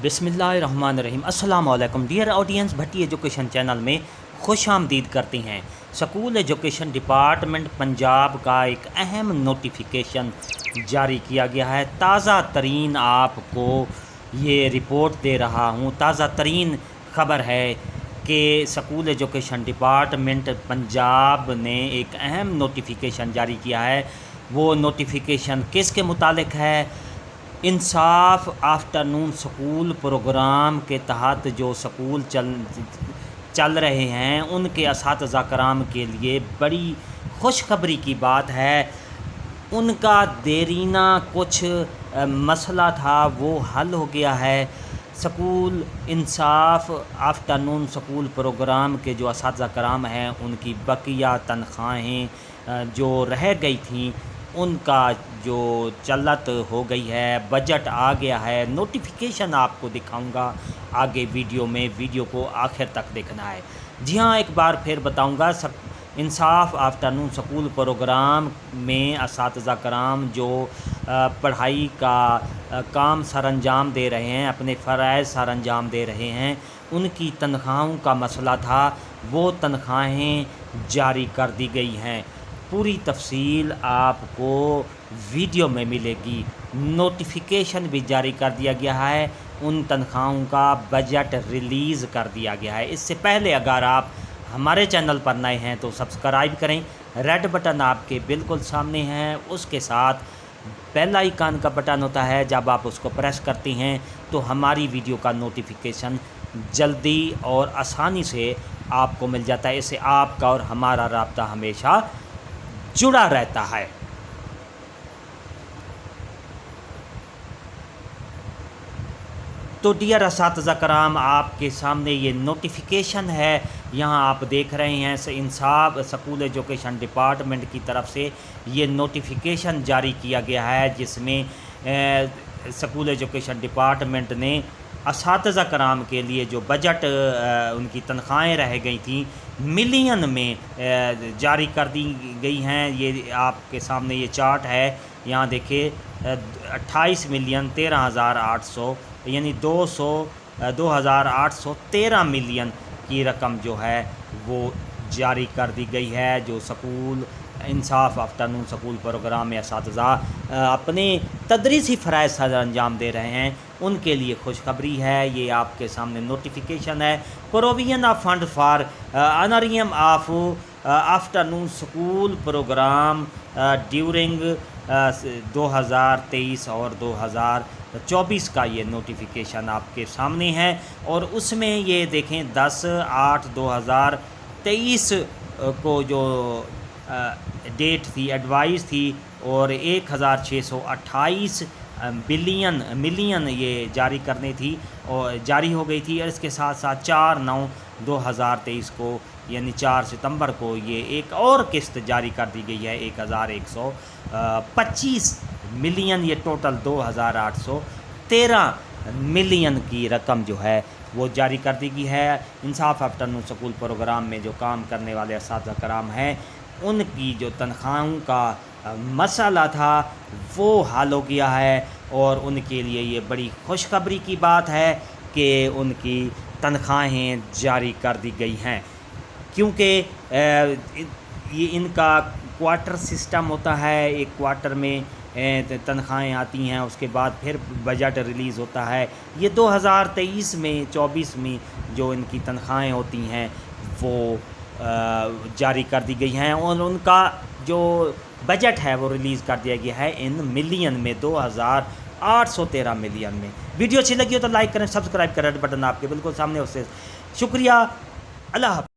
बिस्मिल्लाहिर्रहमानिर्रहीम। अस्सलाम वालेकुम डियर ऑडियंस, भट्टी एजुकेशन चैनल में खुश आमदीद करते हैं। स्कूल एजुकेशन डिपार्टमेंट पंजाब का एक अहम नोटिफिकेशन जारी किया गया है। ताज़ा तरीन आपको ये रिपोर्ट दे रहा हूँ। ताज़ा तरीन ख़बर है कि स्कूल एजुकेशन डिपार्टमेंट पंजाब ने एक अहम नोटिफिकेशन जारी किया है। वो नोटिफिकेशन किसके मुतालिक है? इंसाफ आफ्टरनून स्कूल प्रोग्राम के तहत जो स्कूल चल रहे हैं उनके असातिज़ा कराम के लिए बड़ी खुशखबरी की बात है। उनका देरीना कुछ मसला था, वो हल हो गया है। स्कूल इंसाफ आफ्टरनून स्कूल प्रोग्राम के जो असातिज़ा कराम हैं उनकी बकिया तनख्वाहें जो रह गई थीं उनका जो चलत हो गई है। बजट आ गया है। नोटिफिकेशन आपको दिखाऊंगा आगे वीडियो में, वीडियो को आखिर तक देखना है। जी हाँ, एक बार फिर बताऊंगा, इंसाफ आफ्टरनून स्कूल प्रोग्राम में असातिज़ा कराम जो पढ़ाई का काम सर अंजाम दे रहे हैं, अपने फ़राइज़ सर अंजाम दे रहे हैं, उनकी तनख्वाहों का मसला था। वो तनख्वाहें जारी कर दी गई हैं। पूरी तफसील आपको वीडियो में मिलेगी। नोटिफिकेशन भी जारी कर दिया गया है। उन तनख्वाहों का बजट रिलीज़ कर दिया गया है। इससे पहले अगर आप हमारे चैनल पर नए हैं तो सब्सक्राइब करें। रेड बटन आपके बिल्कुल सामने है, उसके साथ बेल आइकन का बटन होता है। जब आप उसको प्रेस करते हैं तो हमारी वीडियो का नोटिफिकेशन जल्दी और आसानी से आपको मिल जाता है। इससे आपका और हमारा राब्ता हमेशा जुड़ा रहता है। तो डियर असातिज़ा कराम, आपके सामने ये नोटिफिकेशन है। यहाँ आप देख रहे हैं इंसाफ स्कूल एजुकेशन डिपार्टमेंट की तरफ से ये नोटिफिकेशन जारी किया गया है, जिसमें स्कूल एजुकेशन डिपार्टमेंट ने असातिज़ा कराम के लिए जो बजट उनकी तनख्वाहें रह गई थी मिलियन में जारी कर दी गई हैं। ये आपके सामने ये चार्ट है। यहाँ देखिए 28,13,800 यानी 2,813 मिलियन की रकम जो है वो जारी कर दी गई है। जो स्कूल इंसाफ आफ्टरनून स्कूल प्रोग्राम में असातिज़ा अपने तदरीसी फ़राइज़ सर अंजाम दे रहे हैं उनके लिए खुशखबरी है। ये आपके सामने नोटिफिकेशन है। Provision of fund for honorarium of afternoon school programme during 2023 और 2024 का ये नोटिफिकेशन आपके सामने है। और उसमें ये देखें 10/8/2023 को जो डेट थी, एडवाइस थी, और 1,628 मिलियन ये जारी करनी थी और जारी हो गई थी। और इसके साथ साथ 4/9/2023 को यानी 4 सितंबर को ये एक और किस्त जारी कर दी गई है 1,125 मिलियन। ये टोटल 2,813 मिलियन की रकम जो है वो जारी कर दी गई है। इंसाफ आफ्टरनून स्कूल प्रोग्राम में जो काम करने वाले असातिज़ा कराम हैं उनकी जो तनख्वाहों का मसला था वो हल हो गया है। और उनके लिए ये बड़ी खुशखबरी की बात है कि उनकी तनख्वाहें जारी कर दी गई हैं, क्योंकि ये इनका क्वार्टर सिस्टम होता है। एक क्वार्टर में तनख्वाहें आती हैं, उसके बाद फिर बजट रिलीज़ होता है। ये 2023 में 24 में जो इनकी तनख्वाहें होती हैं वो जारी कर दी गई हैं। और उनका जो बजट है वो रिलीज़ कर दिया गया है इन मिलियन में, 2,813 मिलियन में। वीडियो अच्छी लगी हो तो लाइक करें, सब्सक्राइब करें, बटन आपके बिल्कुल सामने। उससे शुक्रिया। अल्लाह हाफ़िज़।